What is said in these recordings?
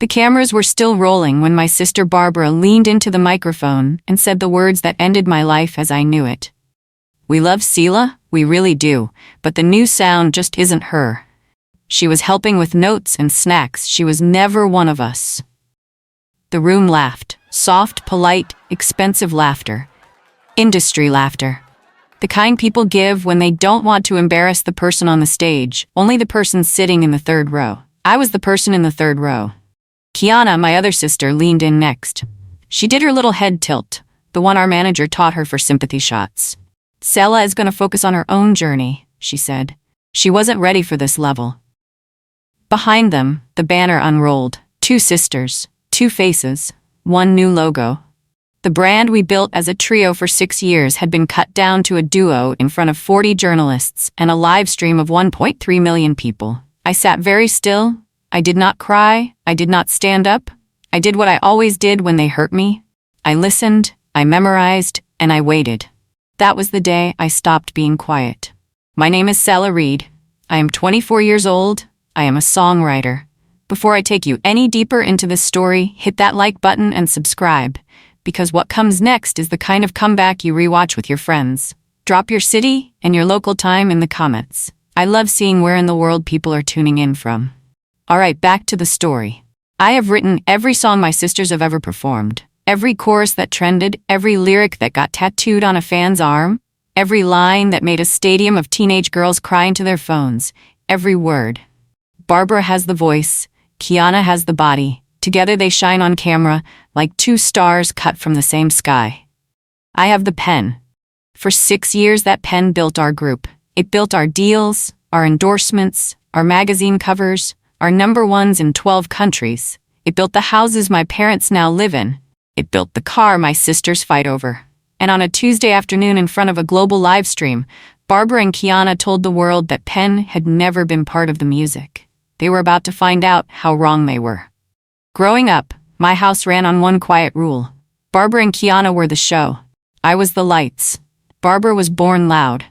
The cameras were still rolling when my sister Barbara leaned into the microphone and said the words that ended my life as I knew it. "We love Selah, we really do, but the new sound just isn't her. She was helping with notes and snacks, she was never one of us." The room laughed, soft, polite, expensive laughter. Industry laughter. The kind people give when they don't want to embarrass the person on the stage, only the person sitting in the third row. I was the person in the third row. Kiana, my other sister, leaned in next. She did her little head tilt, the one our manager taught her for sympathy shots. "Selah is going to focus on her own journey," she said. She wasn't ready for this level. Behind them, the banner unrolled. 2 sisters, 2 faces, 1 new logo. The brand we built as a trio for 6 years had been cut down to a duo in front of 40 journalists and a live stream of 1.3 million people. I sat very still. I did not cry. I did not stand up. I did what I always did when they hurt me. I listened, I memorized, and I waited. That was the day I stopped being quiet. My name is Selah Reed. I am 24 years old. I am a songwriter. Before I take you any deeper into this story, hit that like button and subscribe, because what comes next is the kind of comeback you rewatch with your friends. Drop your city and your local time in the comments. I love seeing where in the world people are tuning in from. Alright, back to the story. I have written every song my sisters have ever performed, every chorus that trended, every lyric that got tattooed on a fan's arm, every line that made a stadium of teenage girls cry into their phones, every word. Barbara has the voice, Kiana has the body. Together they shine on camera like 2 stars cut from the same sky. I have the pen. For 6 years that pen built our group. It built our deals, our endorsements, our magazine covers, our #1s in 12 countries. It built the houses my parents now live in. It built the car my sisters fight over. And on a Tuesday afternoon in front of a global live stream, Barbara and Kiana told the world that pen had never been part of the music. They were about to find out how wrong they were. Growing up, my house ran on one quiet rule. Barbara and Kiana were the show. I was the lights. Barbara was born loud.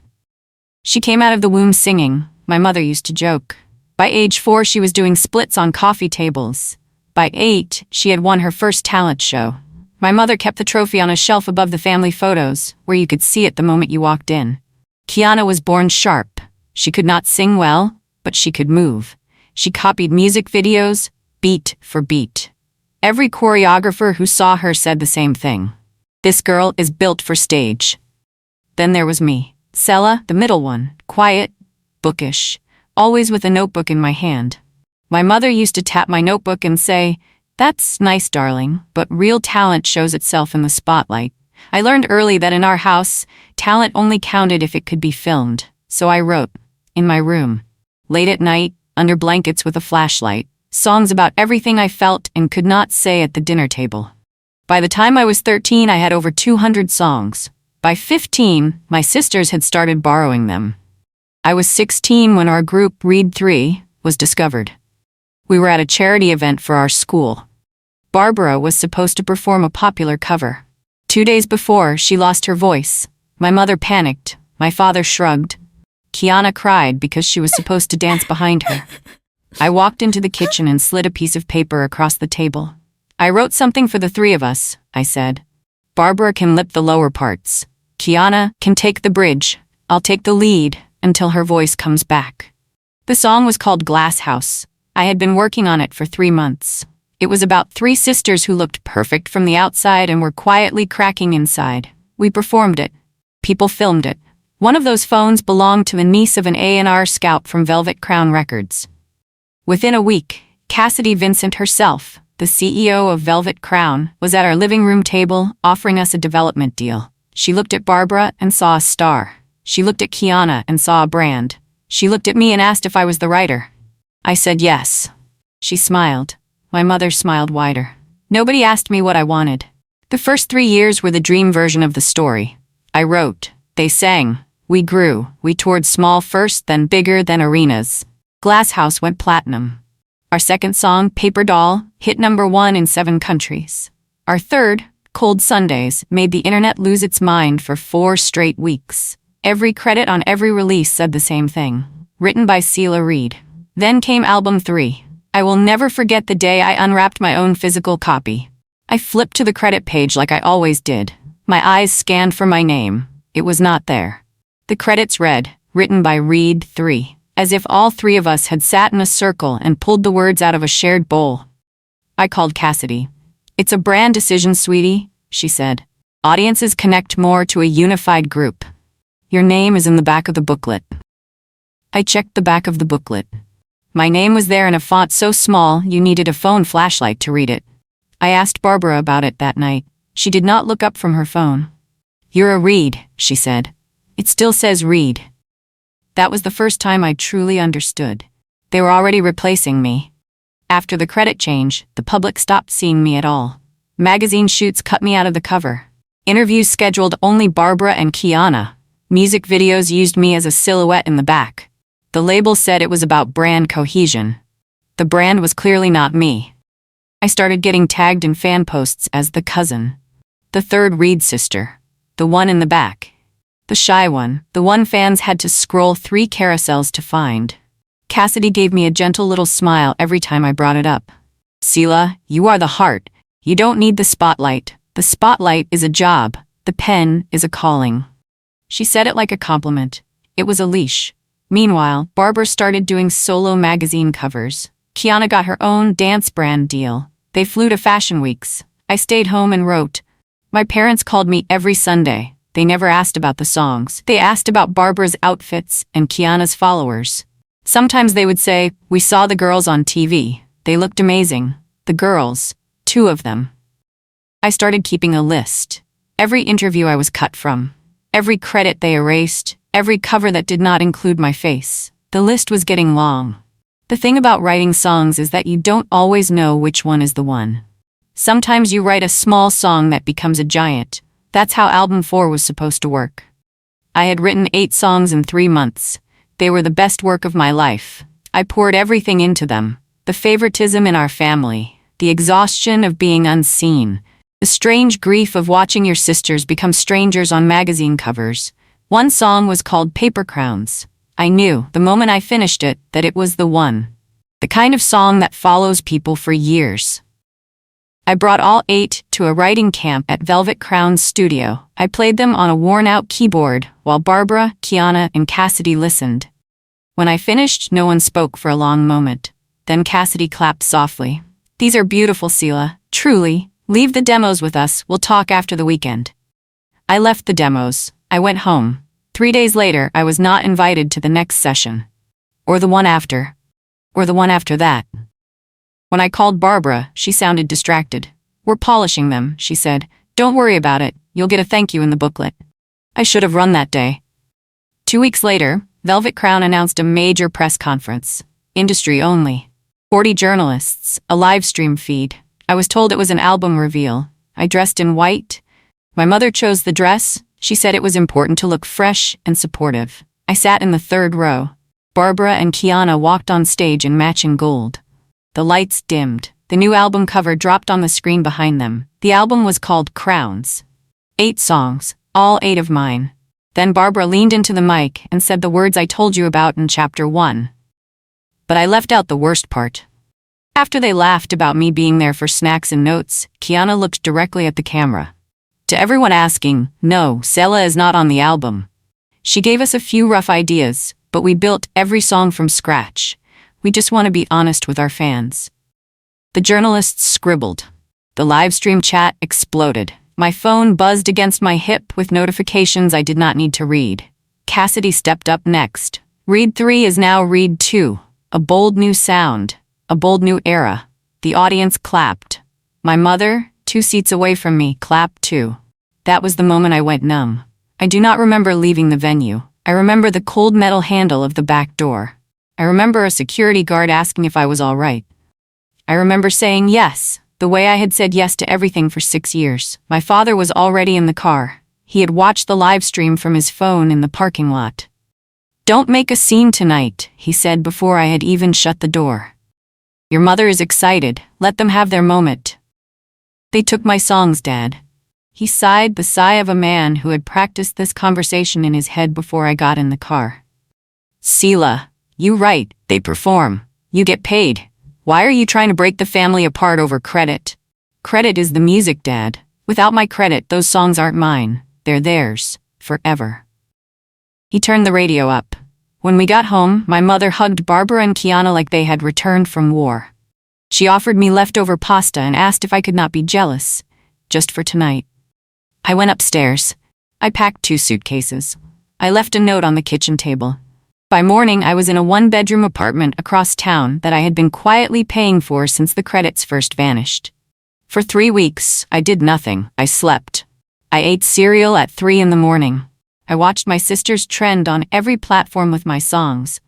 She came out of the womb singing, my mother used to joke. By age 4, she was doing splits on coffee tables. By 8, she had won her first talent show. My mother kept the trophy on a shelf above the family photos, where you could see it the moment you walked in. Kiana was born sharp. She could not sing well, but she could move. She copied music videos, beat for beat. Every choreographer who saw her said the same thing. This girl is built for stage. Then there was me, Selah, the middle one, quiet, bookish, always with a notebook in my hand. My mother used to tap my notebook and say, "That's nice, darling, but real talent shows itself in the spotlight." I learned early that in our house, talent only counted if it could be filmed, so I wrote, in my room, late at night, under blankets with a flashlight, songs about everything I felt and could not say at the dinner table. By the time I was 13, I had over 200 songs. By 15, my sisters had started borrowing them. I was 16 when our group, Reed 3, was discovered. We were at a charity event for our school. Barbara was supposed to perform a popular cover. 2 days before, she lost her voice. My mother panicked. My father shrugged. Kiana cried because she was supposed to dance behind her. I walked into the kitchen and slid a piece of paper across the table. "I wrote something for the 3 of us," I said. "Barbara can lip the lower parts. Kiana can take the bridge. I'll take the lead until her voice comes back." The song was called Glass House. I had been working on it for 3 months. It was about 3 sisters who looked perfect from the outside and were quietly cracking inside. We performed it. People filmed it. One of those phones belonged to the niece of an A&R scout from Velvet Crown Records. Within a week, Cassidy Vincent herself, the CEO of Velvet Crown, was at our living room table offering us a development deal. She looked at Barbara and saw a star. She looked at Kiana and saw a brand. She looked at me and asked if I was the writer. I said yes. She smiled. My mother smiled wider. Nobody asked me what I wanted. The first 3 years were the dream version of the story. I wrote. They sang. We grew. We toured small first, then bigger, then arenas. Glass House went platinum. Our second song, Paper Doll, hit #1 in 7 countries. Our third, Cold Sundays, made the internet lose its mind for 4 straight weeks. Every credit on every release said the same thing. Written by Selah Reed. Then came album 3. I will never forget the day I unwrapped my own physical copy. I flipped to the credit page like I always did. My eyes scanned for my name. It was not there. The credits read, written by Reed 3, as if all three of us had sat in a circle and pulled the words out of a shared bowl. I called Cassidy. "It's a brand decision, sweetie," she said. "Audiences connect more to a unified group. Your name is in the back of the booklet." I checked the back of the booklet. My name was there in a font so small you needed a phone flashlight to read it. I asked Barbara about it that night. She did not look up from her phone. "You're a Reed," she said. "It still says Reed." That was the first time I truly understood. They were already replacing me. After the credit change, the public stopped seeing me at all. Magazine shoots cut me out of the cover. Interviews scheduled only Barbara and Kiana. Music videos used me as a silhouette in the back. The label said it was about brand cohesion. The brand was clearly not me. I started getting tagged in fan posts as the cousin. The third Reed sister. The one in the back. The shy one, the one fans had to scroll 3 carousels to find. Cassidy gave me a gentle little smile every time I brought it up. "Selah, you are the heart. You don't need the spotlight. The spotlight is a job. The pen is a calling." She said it like a compliment. It was a leash. Meanwhile, Barbara started doing solo magazine covers. Kiana got her own dance brand deal. They flew to fashion weeks. I stayed home and wrote. My parents called me every Sunday. They never asked about the songs. They asked about Barbara's outfits and Kiana's followers. Sometimes they would say, "We saw the girls on TV. They looked amazing." The girls, 2 of them. I started keeping a list. Every interview I was cut from. Every credit they erased. Every cover that did not include my face. The list was getting long. The thing about writing songs is that you don't always know which one is the one. Sometimes you write a small song that becomes a giant. That's how album 4 was supposed to work. I had written 8 songs in 3 months. They were the best work of my life. I poured everything into them. The favoritism in our family. The exhaustion of being unseen. The strange grief of watching your sisters become strangers on magazine covers. One song was called Paper Crowns. I knew, the moment I finished it, that it was the one. The kind of song that follows people for years. I brought all 8 to a writing camp at Velvet Crown's studio. I played them on a worn-out keyboard while Barbara, Kiana, and Cassidy listened. When I finished, no one spoke for a long moment. Then Cassidy clapped softly. "These are beautiful, Selah. Truly. Leave the demos with us. We'll talk after the weekend." I left the demos. I went home. 3 days later, I was not invited to the next session. Or the one after. Or the one after that. When I called Barbara, she sounded distracted. "We're polishing them," she said. "Don't worry about it. You'll get a thank you in the booklet." I should have run that day. 2 weeks later, Velvet Crown announced a major press conference. Industry only. 40 journalists, a live stream feed. I was told it was an album reveal. I dressed in white. My mother chose the dress. She said it was important to look fresh and supportive. I sat in the 3rd row. Barbara and Kiana walked on stage in matching gold. The lights dimmed. The new album cover dropped on the screen behind them. The album was called Crowns. 8 songs, all 8 of mine. Then Barbara leaned into the mic and said the words I told you about in chapter 1. But I left out the worst part. After they laughed about me being there for snacks and notes, Kiana looked directly at the camera. To everyone asking, "No, Selah is not on the album." She gave us a few rough ideas, but we built every song from scratch. We just want to be honest with our fans. The journalists scribbled. The live stream chat exploded. My phone buzzed against my hip with notifications I did not need to read. Cassidy stepped up next. Reed 3 is now Reed 2. A bold new sound. A bold new era. The audience clapped. My mother, 2 seats away from me, clapped too. That was the moment I went numb. I do not remember leaving the venue. I remember the cold metal handle of the back door. I remember a security guard asking if I was all right. I remember saying yes, the way I had said yes to everything for 6 years. My father was already in the car. He had watched the live stream from his phone in the parking lot. "Don't make a scene tonight," he said before I had even shut the door. "Your mother is excited. Let them have their moment." "They took my songs, Dad." He sighed, the sigh of a man who had practiced this conversation in his head before I got in the car. "Selah, you write, they perform. You get paid. Why are you trying to break the family apart over credit? Credit is the music, Dad. Without my credit, those songs aren't mine. They're theirs, forever. He turned the radio up. When we got home, my mother hugged Barbara and Kiana like they had returned from war. She offered me leftover pasta and asked if I could not be jealous, just for tonight. I went upstairs. I packed 2 suitcases. I left a note on the kitchen table. By morning, I was in a 1-bedroom apartment across town that I had been quietly paying for since the credits first vanished. For 3 weeks, I did nothing. I slept. I ate cereal at 3 in the morning. I watched my sisters trend on every platform with my songs.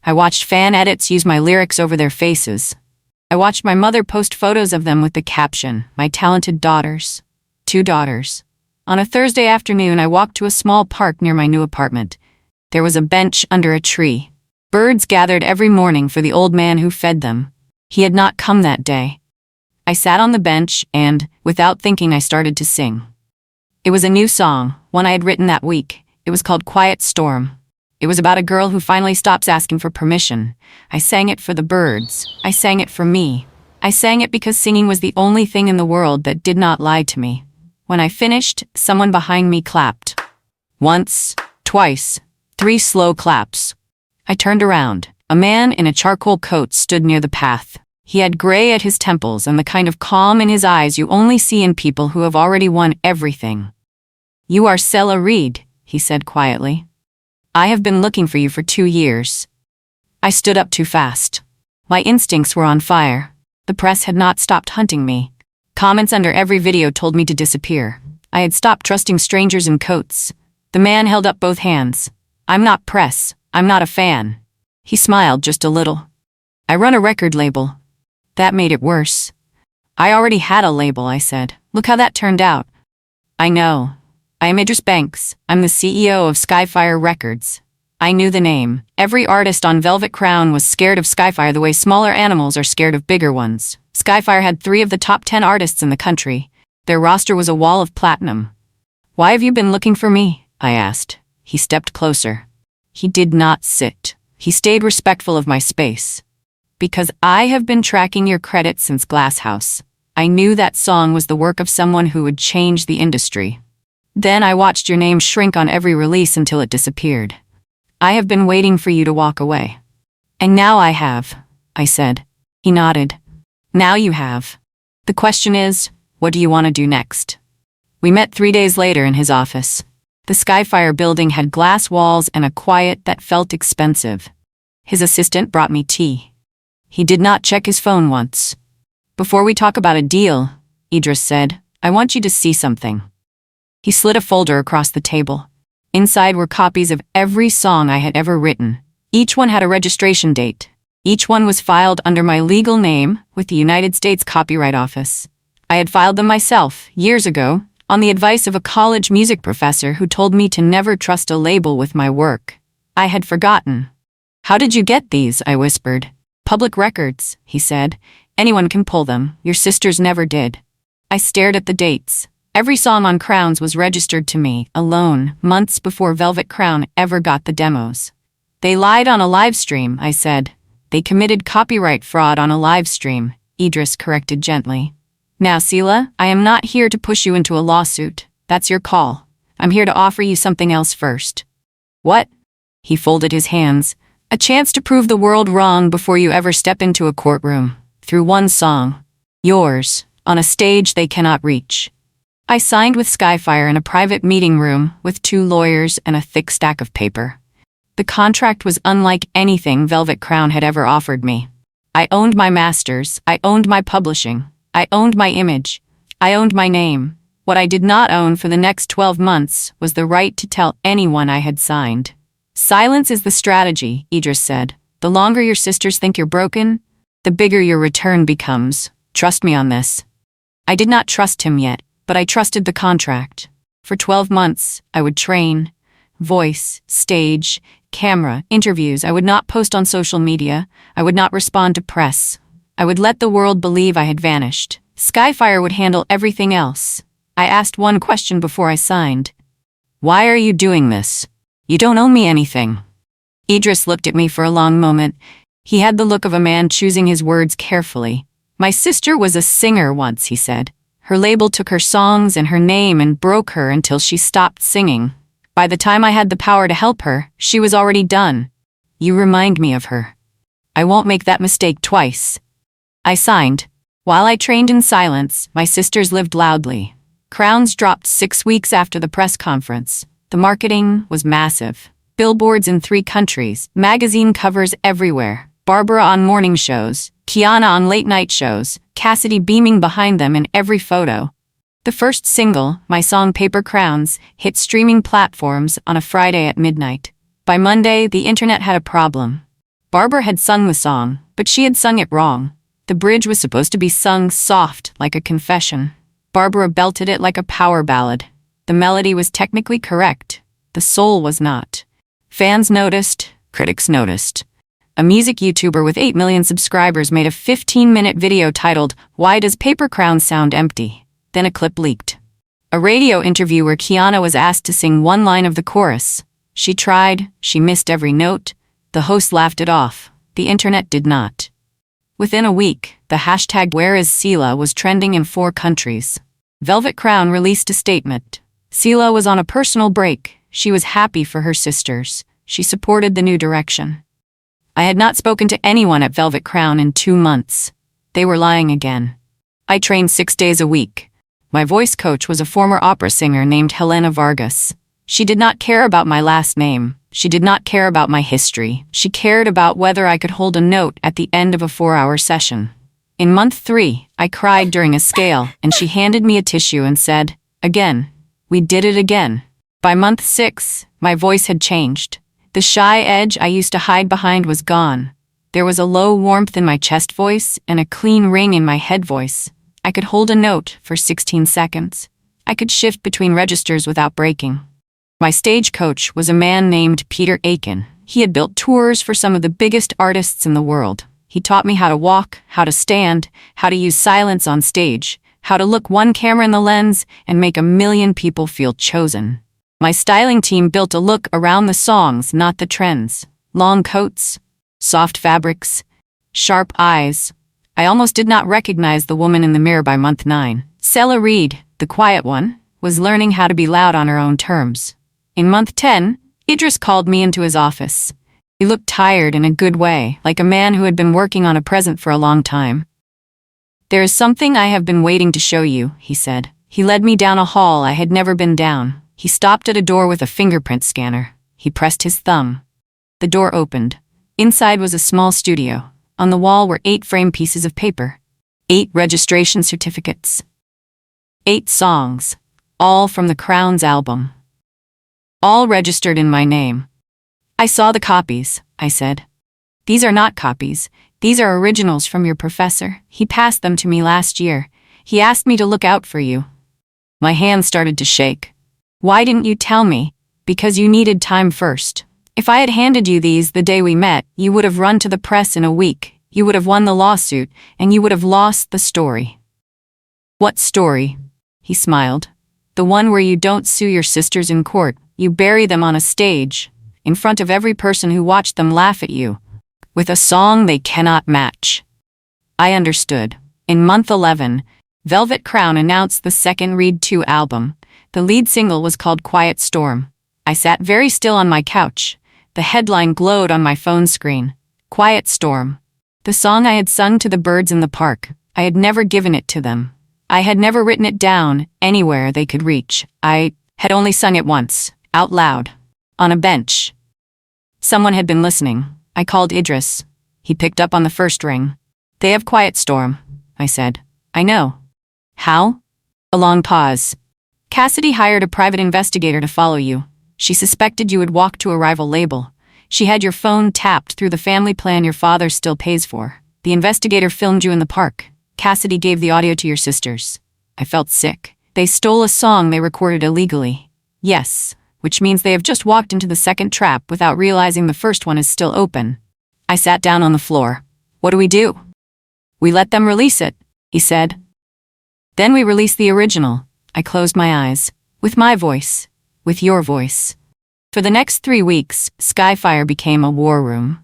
I watched fan edits use my lyrics over their faces. I watched my mother post photos of them with the caption, "My talented daughters." 2 daughters. On a Thursday afternoon, I walked to a small park near my new apartment. There was a bench under a tree. Birds gathered every morning for the old man who fed them. He had not come that day. I sat on the bench and, without thinking, I started to sing. It was a new song, one I had written that week. It was called Quiet Storm. It was about a girl who finally stops asking for permission. I sang it for the birds. I sang it for me. I sang it because singing was the only thing in the world that did not lie to me. When I finished, someone behind me clapped. Once, twice, 3 slow claps. I turned around. A man in a charcoal coat stood near the path. He had gray at his temples and the kind of calm in his eyes you only see in people who have already won everything. "You are Selah Reed," he said quietly. "I have been looking for you for 2 years." I stood up too fast. My instincts were on fire. The press had not stopped hunting me. Comments under every video told me to disappear. I had stopped trusting strangers in coats. The man held up both hands. "I'm not press. I'm not a fan." He smiled just a little. "I run a record label." That made it worse. "I already had a label," I said. "Look how that turned out." "I know. I am Idris Banks. I'm the CEO of Skyfire Records." I knew the name. Every artist on Velvet Crown was scared of Skyfire the way smaller animals are scared of bigger ones. Skyfire had 3 of the top 10 artists in the country. Their roster was a wall of platinum. "Why have you been looking for me?" I asked. He stepped closer. He did not sit. He stayed respectful of my space. "Because I have been tracking your credits since Glass House. I knew that song was the work of someone who would change the industry. Then I watched your name shrink on every release until it disappeared. I have been waiting for you to walk away." "And now I have," I said. He nodded. "Now you have. The question is, what do you want to do next?" We met 3 days later in his office. The Skyfire building had glass walls and a quiet that felt expensive. His assistant brought me tea. He did not check his phone once. "Before we talk about a deal," Idris said, "I want you to see something." He slid a folder across the table. Inside were copies of every song I had ever written. Each one had a registration date. Each one was filed under my legal name with the United States Copyright Office. I had filed them myself, years ago, on the advice of a college music professor who told me to never trust a label with my work. I had forgotten. "How did you get these?" I whispered. "Public records," he said. "Anyone can pull them. Your sisters never did." I stared at the dates. Every song on Crowns was registered to me, alone, months before Velvet Crown ever got the demos. "They lied on a live stream," I said. "They committed copyright fraud on a live stream," Idris corrected gently. "Now, Selah, I am not here to push you into a lawsuit. That's your call. I'm here to offer you something else first." "What?" He folded his hands. "A chance to prove the world wrong before you ever step into a courtroom. Through one song. Yours, on a stage they cannot reach." I signed with Skyfire in a private meeting room with 2 lawyers and a thick stack of paper. The contract was unlike anything Velvet Crown had ever offered me. I owned my masters, I owned my publishing, I owned my image, I owned my name. What I did not own for the next 12 months was the right to tell anyone I had signed. "Silence is the strategy," Idris said. "The longer your sisters think you're broken, the bigger your return becomes. Trust me on this." I did not trust him yet, but I trusted the contract. For 12 months, I would train, voice, stage, camera, interviews. I would not post on social media. I would not respond to press. I would let the world believe I had vanished. Skyfire would handle everything else. I asked one question before I signed. "Why are you doing this? You don't owe me anything." Idris looked at me for a long moment. He had the look of a man choosing his words carefully. My sister was a singer once, he said. Her label took her songs and her name and broke her until she stopped singing. By the time I had the power to help her, she was already done. You remind me of her. I won't make that mistake twice. I signed. While I trained in silence, my sisters lived loudly. Crowns dropped 6 weeks after the press conference. The marketing was massive. Billboards in 3 countries, magazine covers everywhere, Barbara on morning shows, Kiana on late-night shows, Cassidy beaming behind them in every photo. The first single, my song Paper Crowns, hit streaming platforms on a Friday at midnight. By Monday, the internet had a problem. Barbara had sung the song, but she had sung it wrong. The bridge was supposed to be sung soft, like a confession. Barbara belted it like a power ballad. The melody was technically correct. The soul was not. Fans noticed, critics noticed. A music YouTuber with 8 million subscribers made a 15-minute video titled, "Why Does Paper Crown Sound Empty?" Then a clip leaked. A radio interview where Kiana was asked to sing one line of the chorus. She tried, she missed every note. The host laughed it off. The internet did not. Within a week, the hashtag #WhereIsSelah was trending in 4 countries. Velvet Crown released a statement. Selah was on a personal break. She was happy for her sisters. She supported the new direction. I had not spoken to anyone at Velvet Crown in 2 months. They were lying again. I trained 6 days a week. My voice coach was a former opera singer named Helena Vargas. She did not care about my last name. She did not care about my history. She cared about whether I could hold a note at the end of a 4-hour session. In month 3, I cried during a scale, and she handed me a tissue and said, "Again. We did it again." By month 6, my voice had changed. The shy edge I used to hide behind was gone. There was a low warmth in my chest voice and a clean ring in my head voice. I could hold a note for 16 seconds. I could shift between registers without breaking. My stage coach was a man named Peter Aiken. He had built tours for some of the biggest artists in the world. He taught me how to walk, how to stand, how to use silence on stage, how to look one camera in the lens and make 1,000,000 people feel chosen. My styling team built a look around the songs, not the trends. Long coats, soft fabrics, sharp eyes. I almost did not recognize the woman in the mirror by month 9. Selah Reed, the quiet one, was learning how to be loud on her own terms. In month 10, Idris called me into his office. He looked tired in a good way, like a man who had been working on a present for a long time. "There is something I have been waiting to show you," he said. He led me down a hall I had never been down. He stopped at a door with a fingerprint scanner. He pressed his thumb. The door opened. Inside was a small studio. On the wall were 8 framed pieces of paper. 8 registration certificates. 8 songs. All from the Crown's album. All registered in my name. "I saw the copies," I said. "These are not copies. These are originals from your professor. He passed them to me last year. He asked me to look out for you." My hand started to shake. "Why didn't you tell me?" "Because you needed time first. If I had handed you these the day we met, you would have run to the press in a week. You would have won the lawsuit, and you would have lost the story." "What story?" He smiled. "The one where you don't sue your sisters in court. You bury them on a stage, in front of every person who watched them laugh at you, with a song they cannot match." I understood. In month 11, Velvet Crown announced the second Reed 2 album. The lead single was called Quiet Storm. I sat very still on my couch. The headline glowed on my phone screen. Quiet Storm. The song I had sung to the birds in the park. I had never given it to them. I had never written it down anywhere they could reach. I had only sung it once, out loud, on a bench. Someone had been listening. I called Idris. He picked up on the first ring. "They have Quiet Storm," I said. "I know." "How?" A long pause. "Cassidy hired a private investigator to follow you. She suspected you would walk to a rival label. She had your phone tapped through the family plan your father still pays for. The investigator filmed you in the park. Cassidy gave the audio to your sisters." I felt sick. They stole a song they recorded illegally. Yes, which means they have just walked into the second trap without realizing the first one is still open. I sat down on the floor. "What do we do?" "We let them release it," he said. "Then we release the original." I closed my eyes. "With my voice. With your voice." For the next 3 weeks, Skyfire became a war room.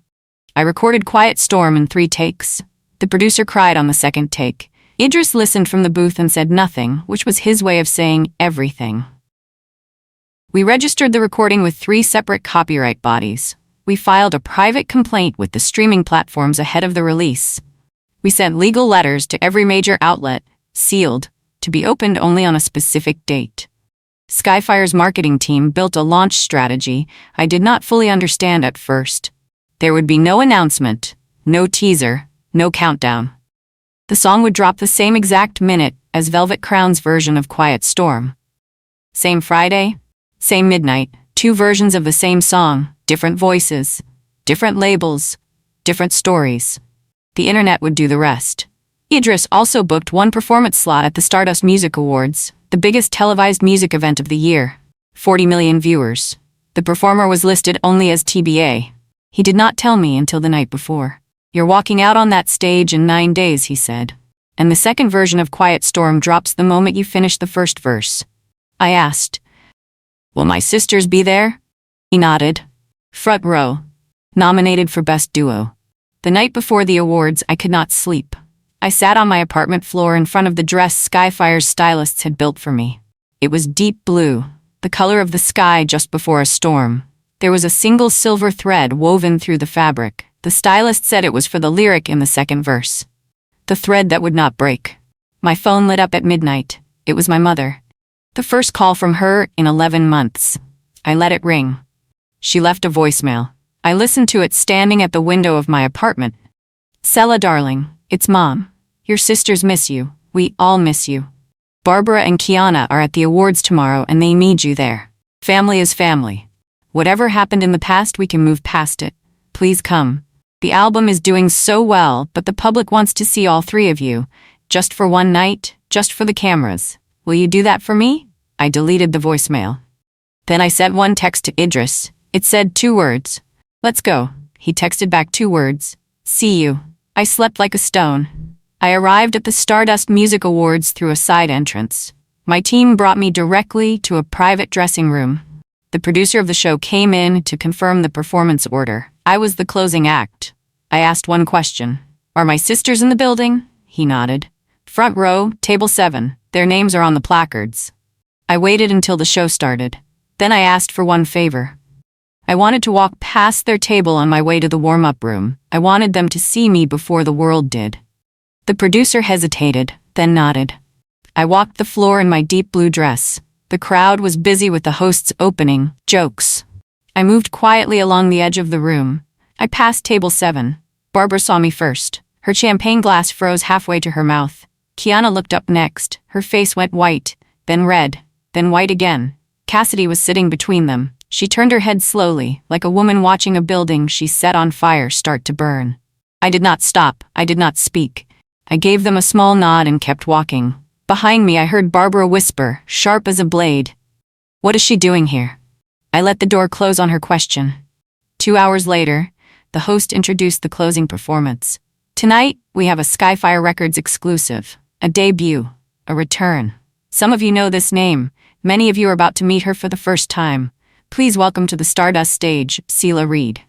I recorded Quiet Storm in 3 takes. The producer cried on the second take. Idris listened from the booth and said nothing, which was his way of saying everything. We registered the recording with 3 separate copyright bodies. We filed a private complaint with the streaming platforms ahead of the release. We sent legal letters to every major outlet, sealed, to be opened only on a specific date. Skyfire's marketing team built a launch strategy I did not fully understand at first. There would be no announcement, no teaser, no countdown. The song would drop the same exact minute as Velvet Crown's version of Quiet Storm. Same Friday, same midnight, 2 versions of the same song, different voices, different labels, different stories. The internet would do the rest. Idris also booked 1 performance slot at the Stardust Music Awards, the biggest televised music event of the year. 40 million viewers. The performer was listed only as TBA. He did not tell me until the night before. "You're walking out on that stage in 9 days," he said. "And the second version of Quiet Storm drops the moment you finish the first verse." I asked, "Will my sisters be there?" He nodded. Front row. Nominated for Best Duo. The night before the awards, I could not sleep. I sat on my apartment floor in front of the dress Skyfire's stylists had built for me. It was deep blue, the color of the sky just before a storm. There was a single silver thread woven through the fabric. The stylist said it was for the lyric in the second verse. The thread that would not break. My phone lit up at midnight. It was my mother. The first call from her in 11 months. I let it ring. She left a voicemail. I listened to it standing at the window of my apartment. "Selah, darling, it's Mom. Your sisters miss you. We all miss you. Barbara and Kiana are at the awards tomorrow and they need you there. Family is family. Whatever happened in the past, we can move past it. Please come. The album is doing so well, but the public wants to see all 3 of you. Just for one night, just for the cameras. Will you do that for me?" I deleted the voicemail. Then I sent 1 text to Idris. It said 2 words. "Let's go." He texted back 2 words. "See you." I slept like a stone. I arrived at the Stardust Music Awards through a side entrance. My team brought me directly to a private dressing room. The producer of the show came in to confirm the performance order. I was the closing act. I asked 1 question. "Are my sisters in the building?" He nodded. "Front row, table 7. Their names are on the placards." I waited until the show started. Then I asked for 1 favor. I wanted to walk past their table on my way to the warm-up room. I wanted them to see me before the world did. The producer hesitated, then nodded. I walked the floor in my deep blue dress. The crowd was busy with the host's opening jokes. I moved quietly along the edge of the room. I passed table 7. Barbara saw me first. Her champagne glass froze halfway to her mouth. Kiana looked up next. Her face went white, then red, then white again. Cassidy was sitting between them. She turned her head slowly, like a woman watching a building she set on fire start to burn. I did not stop. I did not speak. I gave them a small nod and kept walking. Behind me I heard Barbara whisper, sharp as a blade, "What is she doing here?" I let the door close on her question. 2 hours later, the host introduced the closing performance. "Tonight, we have a Skyfire Records exclusive, a debut, a return. Some of you know this name. Many of you are about to meet her for the first time. Please welcome to the Stardust stage, Selah Reed."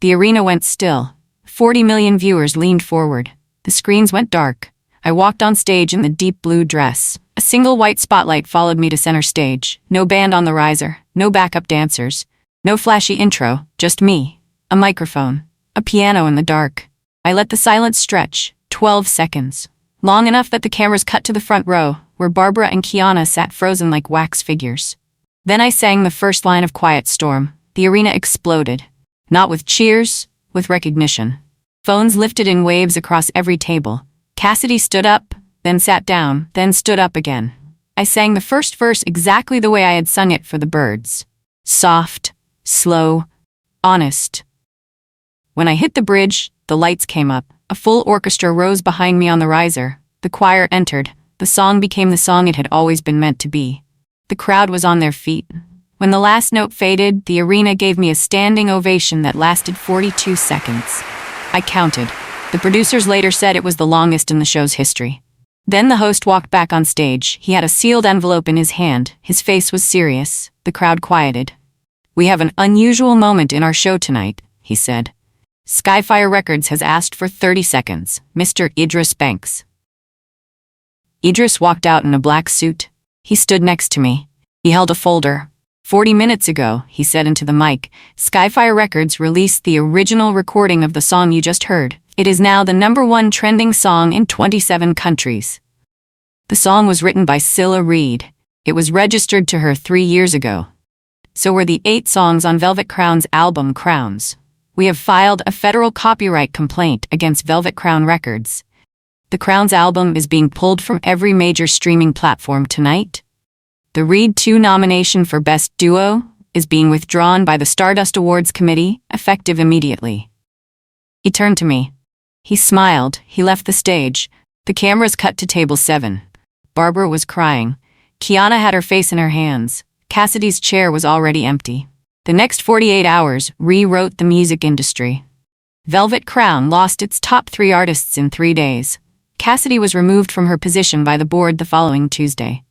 The arena went still. 40 million viewers leaned forward. The screens went dark. I walked on stage in the deep blue dress. A single white spotlight followed me to center stage. No band on the riser, no backup dancers, no flashy intro, just me, a microphone, a piano in the dark. I let the silence stretch, 12 seconds. Long enough that the cameras cut to the front row, where Barbara and Kiana sat frozen like wax figures. Then I sang the first line of Quiet Storm. The arena exploded. Not with cheers, with recognition. Phones lifted in waves across every table. Cassidy stood up, then sat down, then stood up again. I sang the first verse exactly the way I had sung it for the birds. Soft, slow, honest. When I hit the bridge, the lights came up. A full orchestra rose behind me on the riser. The choir entered. The song became the song it had always been meant to be. The crowd was on their feet. When the last note faded, the arena gave me a standing ovation that lasted 42 seconds. I counted. The producers later said it was the longest in the show's history. Then the host walked back on stage. He had a sealed envelope in his hand. His face was serious. The crowd quieted. "We have an unusual moment in our show tonight," he said. Skyfire Records has asked for 30 seconds. Mr. Idris Banks. Idris walked out in a black suit. He stood next to me. He held a folder. 40 minutes ago, he said into the mic, Skyfire Records released the original recording of the song you just heard. It is now the #1 trending song in 27 countries. The song was written by Selah Reed. It was registered to her 3 years ago. So were the 8 songs on Velvet Crown's album Crowns. We have filed a federal copyright complaint against Velvet Crown Records. The Crowns album is being pulled from every major streaming platform tonight. The Reed 2 nomination for Best Duo is being withdrawn by the Stardust Awards Committee, effective immediately. He turned to me. He smiled. He left the stage. The cameras cut to table 7. Barbara was crying. Kiana had her face in her hands. Cassidy's chair was already empty. The next 48 hours rewrote the music industry. Velvet Crown lost its top 3 artists in 3 days. Cassidy was removed from her position by the board the following Tuesday.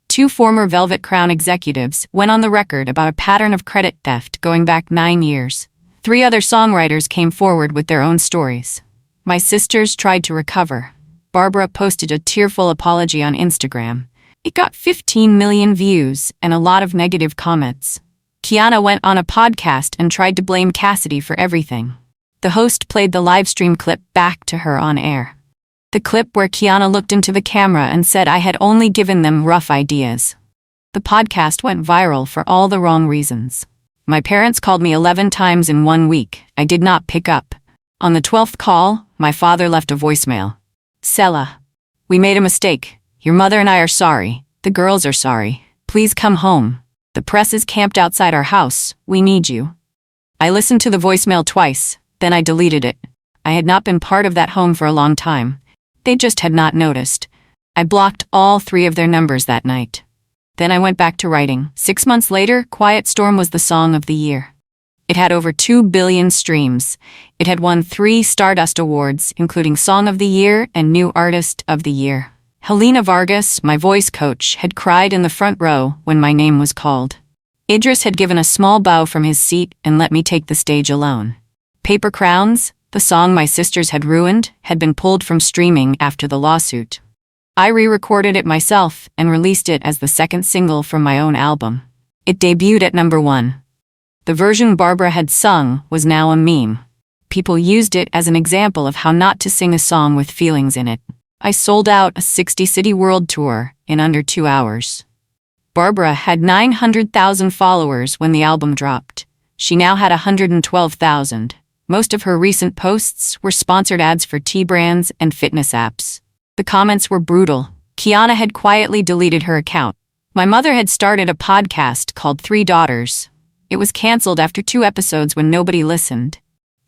2 former Velvet Crown executives went on the record about a pattern of credit theft going back 9 years. 3 other songwriters came forward with their own stories. My sisters tried to recover. Barbara posted a tearful apology on Instagram. It got 15 million views and a lot of negative comments. Kiana went on a podcast and tried to blame Cassidy for everything. The host played the livestream clip back to her on air. The clip where Kiana looked into the camera and said I had only given them rough ideas. The podcast went viral for all the wrong reasons. My parents called me 11 times in 1 week. I did not pick up. On the 12th call, my father left a voicemail. Selah, we made a mistake. Your mother and I are sorry. The girls are sorry. Please come home. The press is camped outside our house. We need you. I listened to the voicemail twice, then I deleted it. I had not been part of that home for a long time. They just had not noticed. I blocked all 3 of their numbers that night. Then I went back to writing. 6 months later, Quiet Storm was the song of the year. It had over 2 billion streams. It had won 3 Stardust Awards, including Song of the Year and New Artist of the Year. Helena Vargas, my voice coach, had cried in the front row when my name was called. Idris had given a small bow from his seat and let me take the stage alone. Paper Crowns, the song my sisters had ruined, had been pulled from streaming after the lawsuit. I re-recorded it myself and released it as the 2nd single from my own album. It debuted at #1. The version Barbara had sung was now a meme. People used it as an example of how not to sing a song with feelings in it. I sold out a 60-city world tour in under 2 hours. Barbara had 900,000 followers when the album dropped. She now had 112,000. Most of her recent posts were sponsored ads for tea brands and fitness apps. The comments were brutal. Kiana had quietly deleted her account. My mother had started a podcast called 3 Daughters. It was canceled after 2 episodes when nobody listened.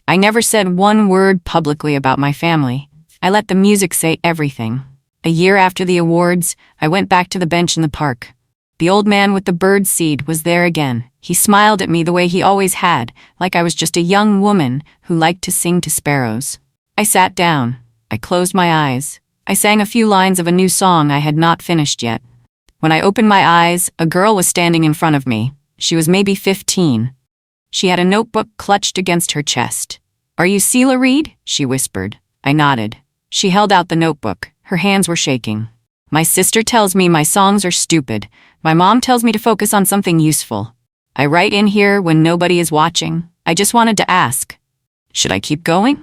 I never said one word publicly about my family. I let the music say everything. A year after the awards, I went back to the bench in the park. The old man with the bird seed was there again. He smiled at me the way he always had, like I was just a young woman who liked to sing to sparrows. I sat down. I closed my eyes. I sang a few lines of a new song I had not finished yet. When I opened my eyes, a girl was standing in front of me. She was maybe 15. She had a notebook clutched against her chest. "Are you Selah Reed?" she whispered. I nodded. She held out the notebook. Her hands were shaking. "My sister tells me my songs are stupid. My mom tells me to focus on something useful. I write in here when nobody is watching. I just wanted to ask, should I keep going?"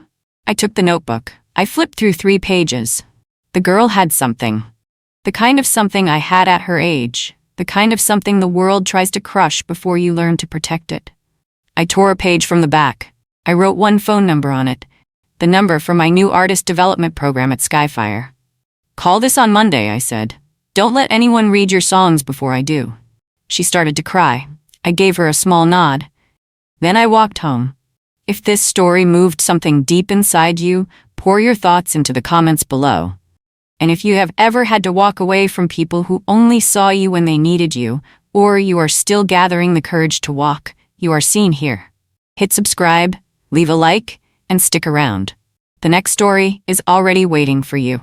I took the notebook. I flipped through 3 pages. The girl had something. The kind of something I had at her age. The kind of something the world tries to crush before you learn to protect it. I tore a page from the back. I wrote 1 phone number on it. The number for my new artist development program at Skyfire. "Call this on Monday," I said. "Don't let anyone read your songs before I do." She started to cry. I gave her a small nod. Then I walked home. If this story moved something deep inside you, pour your thoughts into the comments below. And if you have ever had to walk away from people who only saw you when they needed you, or you are still gathering the courage to walk, you are seen here. Hit subscribe, leave a like, and stick around. The next story is already waiting for you.